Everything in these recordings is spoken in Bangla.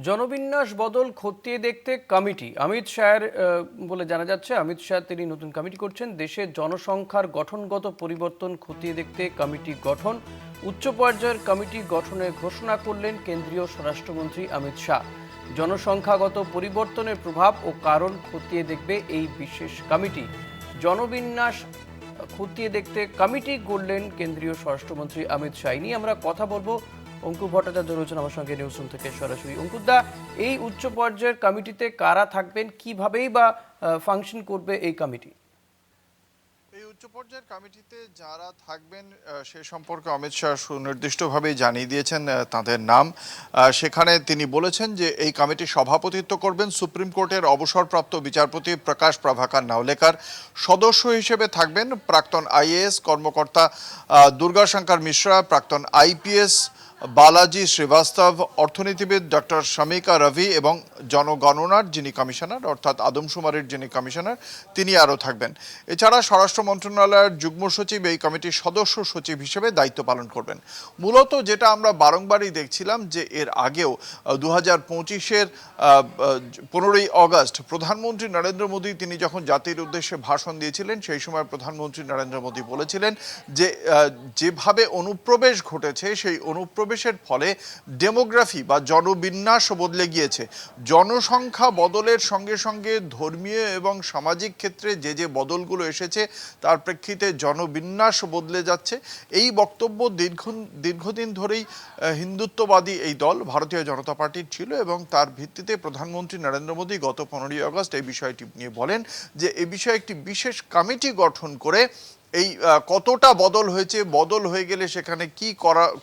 জনবিন্যাস বদল খতিয়ে দেখতে কমিটি অমিত শাহের বলে জানা যাচ্ছে। অমিত শাহ তিনি নতুন কমিটি করছেন। দেশের জনসংখ্যার গঠনগত পরিবর্তন খতিয়ে দেখতে কমিটি গঠন। উচ্চ পর্যায়ের কমিটি গঠনের ঘোষণা করলেন কেন্দ্রীয় স্বরাষ্ট্রমন্ত্রী অমিত শাহ। জনসংখ্যাগত পরিবর্তনের প্রভাব ও কারণ খতিয়ে দেখবে এই বিশেষ কমিটি। জনবিন্যাস খতিয়ে দেখতে কমিটি গড়লেন কেন্দ্রীয় স্বরাষ্ট্রমন্ত্রী অমিত শাহ। নিয়ে আমরা কথা বলবো। অঙ্কুর ভট্টাচার্য রয়েছেন আমার সঙ্গে নিউজ রুম থেকে সরাসরি। অঙ্কুরদা, এই উচ্চ পর্যায়ের কমিটিতে কারা থাকবেন, কিভাবেই বা ফাংশন করবে এই কমিটি? এই উচ্চ পর্যায়ের কমিটিতে যারা থাকবেন সে সম্পর্কে অমিত শাহ সুনির্দিষ্টভাবেই জানিয়ে দিয়েছেন তাদের নাম। সেখানে তিনি বলেছেন যে এই কমিটির সভাপতিত্ব করবেন সুপ্রিম কোর্টের অবসরপ্রাপ্ত বিচারপতি প্রকাশ প্রভাকর নাওলেকর। সদস্য হিসেবে থাকবেন প্রাক্তন আইএএস কর্মকর্তা দুর্গাশঙ্কর মিশ্রা, প্রাক্তন আইপিএস বালাজি শ্রীবাস্তব, অর্থনীতিবিদ ডক্টর শমিকা রবি এবং জনগণনার যিনি কমিশনার অর্থাৎ আদমশুমারির যিনি কমিশনার তিনি আরও থাকবেন। এছাড়া স্বরাষ্ট্র মন্ত্রণালয়ের যুগ্ম সচিব এই কমিটির সদস্য সচিব হিসেবে দায়িত্ব পালন করবেন। মূলত যেটা আমরা বারংবারই দেখছিলাম যে এর আগেও 2025-এর 15ই অগস্ট প্রধানমন্ত্রী নরেন্দ্র মোদী তিনি যখন জাতির উদ্দেশ্যে ভাষণ দিয়েছিলেন সেই সময় প্রধানমন্ত্রী নরেন্দ্র মোদী বলেছিলেন যে যেভাবে অনুপ্রবেশ ঘটেছে সেই অনুপ্রবেশের ফলে ডেমোগ্রাফি বা জনবিন্যাস বদলে গিয়েছে। জনসংখ্যা বদলের সঙ্গে সঙ্গে ধর্মীয় এবং সামাজিক ক্ষেত্রে যে বদলগুলো এসেছে তার প্রেক্ষিতে জনবিন্যাস বদলে যাচ্ছে। এই বক্তব্য দীর্ঘদিন ধরেই হিন্দুত্ববাদী এই দল ভারতীয় জনতা পার্টির ছিল এবং তার ভিত্তিতে প্রধানমন্ত্রী নরেন্দ্র মোদী গত 15ই অগস্ট এই বিষয়টি নিয়ে বলেন যে এ বিষয়ে একটি বিশেষ কমিটি গঠন করে এই কতটা বদল হয়েছে, বদল হয়ে গেলে সেখানে কি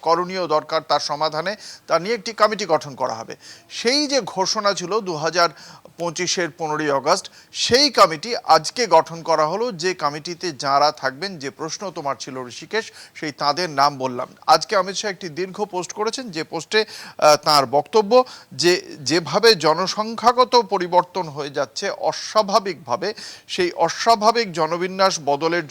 করণীয় দরকার তার সমাধানে তা নিয়ে একটি কমিটি গঠন করা হবে। সেই যে ঘোষণা ছিল 2025-এর 15ই অগস্ট, সেই কমিটি আজকে গঠন করা হলো। যে কমিটিতে যারা থাকবেন, যে প্রশ্ন তোমার ছিল ঋষিকেশ, সেই তাদের নাম বললাম। আজকে অমিত শাহ একটি দীর্ঘ পোস্ট করেছেন, যে পোস্টে তার বক্তব্য যে যেভাবে জনসংখ্যাগত পরিবর্তন হয়ে যাচ্ছে অস্বাভাবিকভাবে, সেই অস্বাভাবিক জনবিন্যাস বদলের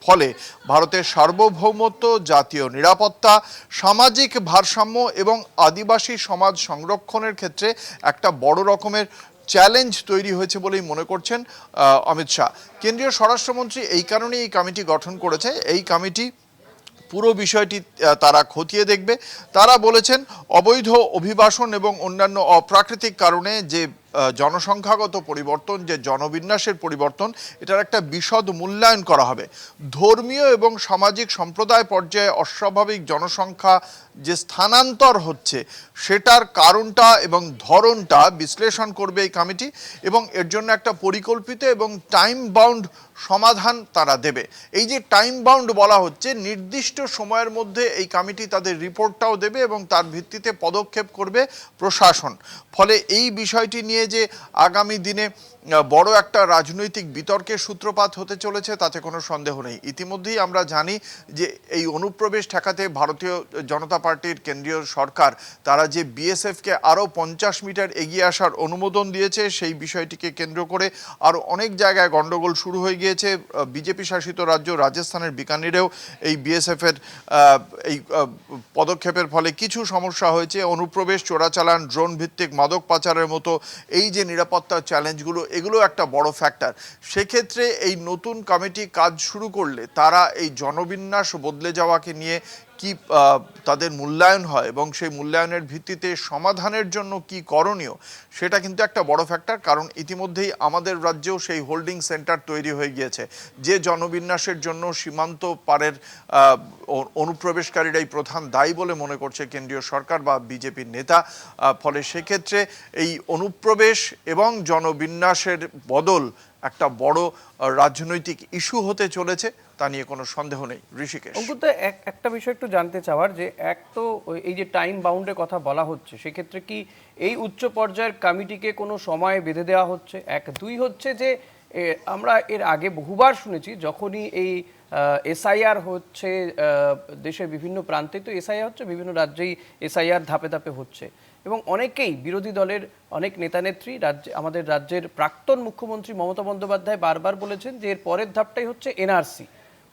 ফলে ভারতের সার্বভৌমত্ব, জাতীয় নিরাপত্তা, সামাজিক ভারসাম্য এবং আদিবাসী সমাজ সংরক্ষণের ক্ষেত্রে একটা বড় রকমের চ্যালেঞ্জ তৈরি হয়েছে বলেই মনে করছেন অমিত শাহ। কেন্দ্রীয় স্বরাষ্ট্রমন্ত্রী এই কারণেই এই কমিটি গঠন করেছে। এই কমিটি পুরো বিষয়টি তারা খতিয়ে দেখবে। তারা বলেছেন অবৈধ অভিবাসন এবং অন্যান্য অপ্রাকৃতিক কারণে যে জনসংখ্যাগত পরিবর্তন, যে জনবিন্যাসের পরিবর্তন, এটার একটা বিশদ মূল্যায়ন করা হবে। ধর্মীয় এবং সামাজিক সম্প্রদায় পর্যায়ে অস্বাভাবিক জনসংখ্যা যে স্থানান্তর হচ্ছে সেটার কারণটা এবং ধরনটা বিশ্লেষণ করবে এই কমিটি এবং এর জন্য একটা পরিকল্পিত এবং টাইম বাউন্ড সমাধান তারা দেবে। এই যে টাইম বাউন্ড বলা হচ্ছে, নির্দিষ্ট সময়ের মধ্যে এই কমিটি তাদের রিপোর্টটাও দেবে এবং তার ভিত্তিতে পদক্ষেপ করবে প্রশাসন। ফলে এই বিষয়টি নিয়ে যে আগামী দিনে বড় একটা রাজনৈতিক বিতর্কের সূত্রপাত হতে চলেছে তাতে কোনো সন্দেহ নেই। ইতিমধ্যেই আমরা জানি যে এই অনুপ্রবেশ ঠেকাতে ভারতীয় জনতা পার্টির কেন্দ্রীয় সরকার তারা যে বিএসএফকে আরও 50 মিটার এগিয়ে আসার অনুমোদন দিয়েছে, সেই বিষয়টিকে কেন্দ্র করে আরও অনেক জায়গায় গণ্ডগোল শুরু হয়ে গিয়েছে। বিজেপি শাসিত রাজ্য রাজস্থানের বিকানিরেও এই বিএসএফের এই পদক্ষেপের ফলে কিছু সমস্যা হয়েছে। অনুপ্রবেশ, চোরাচালান, ড্রোন ভিত্তিক মাদক পাচারের মতো এই যে নিরাপত্তার চ্যালেঞ্জগুলো, এগুলো একটা বড় ফ্যাক্টর। সেক্ষেত্রে এই নতুন কমিটি কাজ শুরু করলে তারা এই জনবিন্যাস বদলে যাওয়াকে নিয়ে কি তাদের মূল্যায়ন হয় এবং সেই মূল্যায়নের ভিত্তিতে সমাধানের জন্য কি করণীয়, সেটা কিন্তু একটা বড় ফ্যাক্টর। কারণ ইতিমধ্যেই আমাদের রাজ্যেও সেই হোল্ডিং সেন্টার তৈরি হয়ে গিয়েছে, যে জনবিন্যাসের জন্য সীমান্ত পারের অনুপ্রবেশকারীরাই প্রধান দায়ী বলে মনে করছে কেন্দ্রীয় সরকার বা বিজেপির নেতা। ফলে সেক্ষেত্রে এই অনুপ্রবেশ এবং জনবিন্যাসের বদল একটা বড় রাজনৈতিক ইস্যু হতে চলেছে, তা নিয়ে কোনো সন্দেহ নেই। ঋষিকেশ, অঙ্কুরদা, একটা বিষয় একটু জানতে চাওয়ার, যে এক তো এই যে টাইম বাউন্ডের কথা বলা হচ্ছে, সেক্ষেত্রে কি এই উচ্চ পর্যায়ের কমিটিকে কোনো সময় বেঁধে দেওয়া হচ্ছে? এক, দুই হচ্ছে যে আমরা এর আগে বহুবার শুনেছি যখনই এই এসআইআর হচ্ছে দেশের বিভিন্ন প্রান্তে, তো এসআইআর হচ্ছে বিভিন্ন রাজ্যেই এসআইআর ধাপে ধাপে হচ্ছে এবং অনেকেই বিরোধী দলের অনেক নেতানেত্রী আমাদের রাজ্যের প্রাক্তন মুখ্যমন্ত্রী মমতা বন্দ্যোপাধ্যায় বারবার বলেছেন যে এর পরের ধাপটাই হচ্ছে এনআরসি।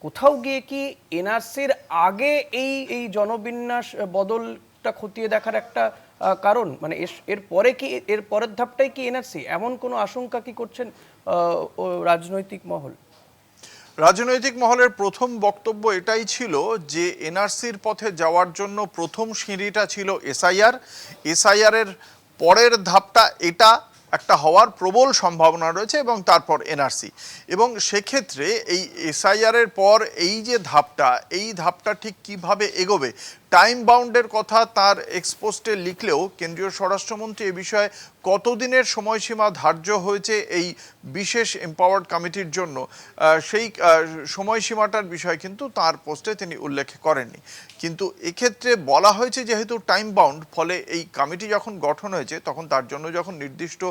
কোথাও গিয়ে কি এনআরসির আগে এই এই জনবিন্যাস বদলটা খতিয়ে দেখার একটা কারণ মানে এর পরে কি, এর পরের ধাপটাই কি এনআরসি, এমন কোনো আশঙ্কা কি করছেন রাজনৈতিক মহল? রাজনৈতিক মহলের প্রথম বক্তব্য এটাই ছিল যে এনআরসির পথে যাওয়ার জন্য প্রথম সিঁড়িটা ছিল এসআইআর এর পরের ধাপটা এটা একটা হওয়ার প্রবল সম্ভাবনা রয়েছে, এবং তারপর এনআরসি। এবং সেক্ষেত্রে এই এসআইআর এর পর এই ধাপটা ঠিক কিভাবে এগোবে, টাইম বাউন্ডের কথা তার এক্সপোস্টে লিখলেও কেন্দ্রীয় স্বরাষ্ট্রমন্ত্রী এ বিষয়ে কতদিনের সময়সীমা ধার্য হয়েছে এই বিশেষ এম্পাওয়ার্ড কমিটির জন্য, সেই সময়সীমাটার বিষয় কিন্তু তার পোস্টে তিনি উল্লেখ করেননি। কিন্তু এক্ষেত্রে বলা হয়েছে যেহেতু টাইম বাউন্ড, ফলে এই কমিটি যখন গঠন হয়েছে তখন তার জন্য যখন নির্দিষ্ট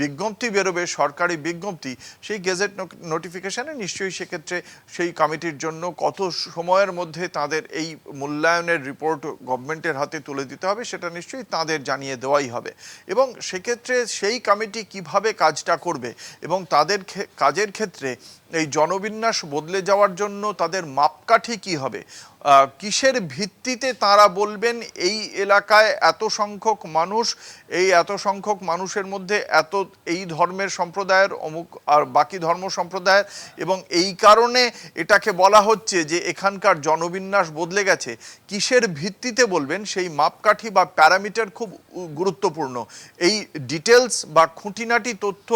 বিজ্ঞপ্তি বেরোবে, সরকারি বিজ্ঞপ্তি, সেই গেজেট নোটিফিকেশনে নিশ্চয়ই সেক্ষেত্রে সেই কমিটির জন্য কত সময়ের মধ্যে তাদের এই মূল্যায়নের রিপোর্ট গভর্নমেন্টের হাতে তুলে দিতে হবে সেটা নিশ্চয়ই তাদের জানিয়ে দেওয়াই হবে। এবং সেক্ষেত্রে সেই কমিটি কিভাবে কাজটা করবে এবং তাদের কাজের ক্ষেত্রে এই জনবিন্যাস বদলে যাওয়ার জন্য তাদের মাপকাঠি কি হবে, কিসের ভিত্তিতে তারা বলবেন এই এলাকায় এত সংখ্যক মানুষের মধ্যে এই ধর্মের সম্প্রদায়ের অমুক আর বাকি ধর্ম সম্প্রদায়ের, এবং এই কারণে এটাকে বলা হচ্ছে যে এখানকার জনবিন্যাস বদলে গেছে, কিসের ভিত্তিতে বলবেন সেই মাপকাঠি বা প্যারামিটার খুব গুরুত্বপূর্ণ। এই ডিটেলস বা খুঁটিনাটি তথ্য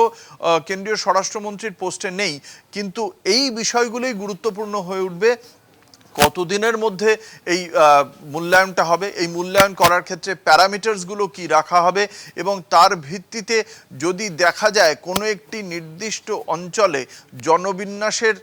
কেন্দ্রীয় স্বরাষ্ট্রমন্ত্রীর পোস্টে নেই, কিন্তু এই বিষয়গুলোই গুরুত্বপূর্ণ হয়ে উঠবে। কতদিনের মধ্যে এই মূল্যায়নটা হবে, এই মূল্যায়ন করার ক্ষেত্রে প্যারামিটার্সগুলো কি রাখা হবে, এবং তার ভিত্তিতে যদি দেখা যায় কোনো একটি নির্দিষ্ট অঞ্চলে জনবিন্যাসের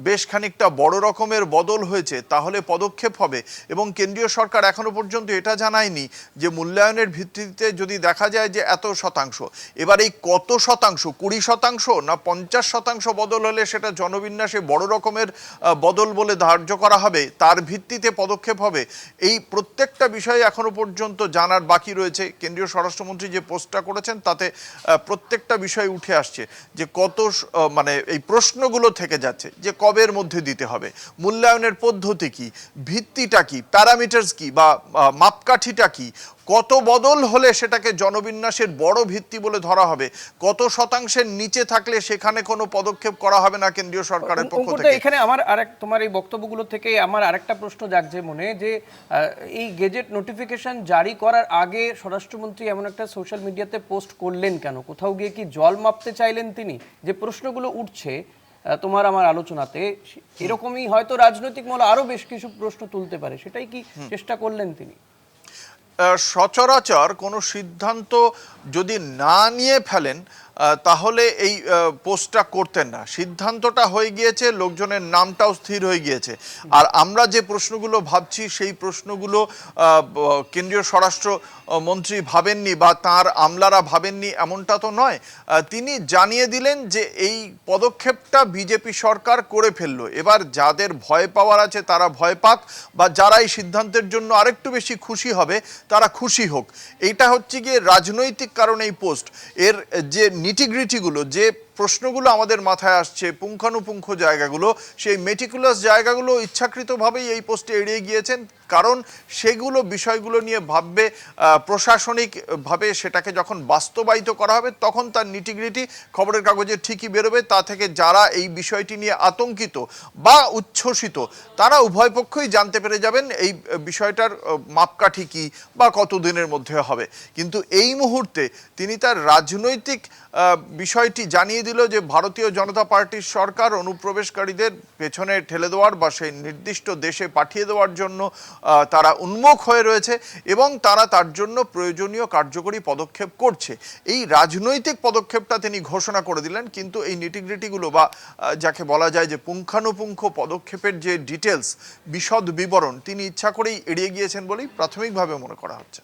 বেশ খানিকটা বড় রকমের বদল হয়েছে তাহলে পদক্ষেপ হবে। এবং কেন্দ্রীয় সরকার এখনো পর্যন্ত এটা জানায়নি যে মূল্যায়নের ভিত্তিতে যদি দেখা যায় যে এত শতাংশ, এবার এই কত শতাংশ, 20% না 50% বদল হলে সেটা জনবিন্যাসে বড় রকমের বদল বলে ধার্য করা হবে, তার ভিত্তিতে পদক্ষেপ হবে। এই প্রত্যেকটা বিষয়ে এখনো পর্যন্ত জানার বাকি রয়েছে। কেন্দ্রীয় স্বরাষ্ট্রমন্ত্রী যে পোস্টটা করেছেন তাতে প্রত্যেকটা বিষয় উঠে আসছে যে কত মানে এই প্রশ্নগুলো থেকে যাচ্ছে যে কবের মধ্যে দিতে হবে, মূল্যায়নের পদ্ধতি কি, ভিত্তিটা কি, প্যারামিটার্স কি বা মাপকাঠিটা কি, কত বদল হলে সেটাকে জনবিন্যাসের বড় ভিত্তি বলে ধরা হবে, কত শতাংশের নিচে থাকলে সেখানে কোনো পদক্ষেপ করা হবে না কেন্দ্রীয় সরকারের পক্ষ থেকে। এখানে আমার তোমার এই বক্তব্যগুলো থেকে আমার আরেকটা প্রশ্ন জাগছে মনে, যে এই গেজেট নোটিফিকেশন জারি করার আগে স্বরাষ্ট্রমন্ত্রী এমন একটা সোশ্যাল মিডিয়াতে পোস্ট করলেন কেন? কোথাও গিয়ে কি জল মাপতে চাইলেন তিনি? যে প্রশ্নগুলো উঠছে তোমার আমার আলোচনাতে, এরকমই হয়তো রাজনৈতিক মহল আরো বেশ কিছু প্রশ্ন তুলতে পারে, সেটাই কি চেষ্টা করলেন তিনি? সচরাচর কোনো সিদ্ধান্ত যদি না নিয়ে ফেলেন তাহলে এই পোস্টটা করতেন না। সিদ্ধান্তটা হয়ে গিয়েছে, লোকজনের নামটাও স্থির হয়ে গিয়েছে। আর আমরা যে প্রশ্নগুলো ভাবছি সেই প্রশ্নগুলো কেন্দ্রীয় স্বরাষ্ট্র মন্ত্রী ভাবেননি বা তার আমলারা ভাবেননি এমনটা তো নয়। তিনি জানিয়ে দিলেন যে এই পদক্ষেপটা বিজেপি সরকার করে ফেললো, এবার যাদের ভয় পাওয়ার আছে তারা ভয় পাক, বা যারা এই সিদ্ধান্তের জন্য আরেকটু বেশি খুশি হবে তারা খুশি হোক। এইটা হচ্ছে গিয়ে রাজনৈতিক কারণে এই পোস্ট। এর যে নিটিগ্রিটিগুলো, যে প্রশ্নগুলো আমাদের মাথায় আসছে, পুঙ্খানুপুঙ্খ জায়গাগুলো, সেই মেটিকুলাস জায়গাগুলো ইচ্ছাকৃতভাবেই এই পোস্টে এড়িয়ে গিয়েছেন, কারণ সেগুলো বিষয়গুলো নিয়ে ভাববে প্রশাসনিকভাবে সেটাকে যখন বাস্তবায়িত করা হবে তখন তার নিটিগ্রিটি খবরের কাগজে ঠিকই বেরোবে। তা থেকে যারা এই বিষয়টি নিয়ে আতঙ্কিত বা উচ্ছ্বসিত তারা উভয় পক্ষই জানতে পেরে যাবেন এই বিষয়টার মাপকাঠি কি বা কতদিনের মধ্যে হবে। কিন্তু এই মুহূর্তে তিনি তার রাজনৈতিক বিষয়টি জানিয়ে দিল যে ভারতীয় জনতা পার্টির সরকার অনুপ্রবেশকারীদের পেছনে ঠেলে দেওয়ার বা সেই নির্দিষ্ট দেশে পাঠিয়ে দেওয়ার জন্য তারা উন্মুখ হয়ে রয়েছে এবং তারা তার জন্য প্রয়োজনীয় কার্যকরী পদক্ষেপ করছে। এই রাজনৈতিক পদক্ষেপটা তিনি ঘোষণা করে দিলেন, কিন্তু এই নিটিগ্রিটিগুলো বা যাকে বলা যায় যে পুঙ্খানুপুঙ্খ পদক্ষেপের যে ডিটেলস, বিশদ বিবরণ তিনি ইচ্ছা করেই এড়িয়ে গিয়েছেন বলেই প্রাথমিকভাবে মনে করা হচ্ছে।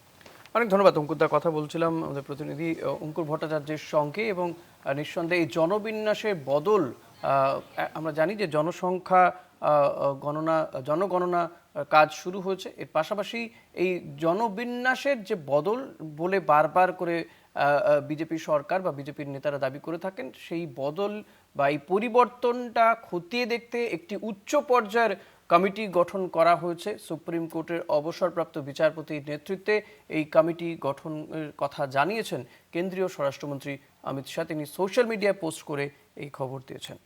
অনেক ধন্যবাদ অঙ্কুরদার। কথা বলছিলাম আমাদের প্রতিনিধি অঙ্কুর ভট্টাচার্যের সঙ্গে। এবং নিঃসন্দেহে এই জনবিন্যাসের বদল, আমরা জানি যে জনসংখ্যা জনগণনা কাজ শুরু হয়েছে, এর পাশাপাশি এই জনবিন্যাসের যে বদল বলে বারবার করে বিজেপি সরকার বা বিজেপির নেতারা দাবি করে থাকেন, সেই বদল বা এই পরিবর্তনটা খতিয়ে দেখতে একটি উচ্চ পর্যায়ের কমিটি গঠন করা হয়েছে। সুপ্রিম কোর্টের অবসরপ্রাপ্ত বিচারপতির নেতৃত্বে এই কমিটি গঠনের কথা জানিয়েছেন কেন্দ্রীয় স্বরাষ্ট্রমন্ত্রী অমিত শাহ। তিনি সোশ্যাল মিডিয়ায় পোস্ট করে এই খবর দিয়েছেন।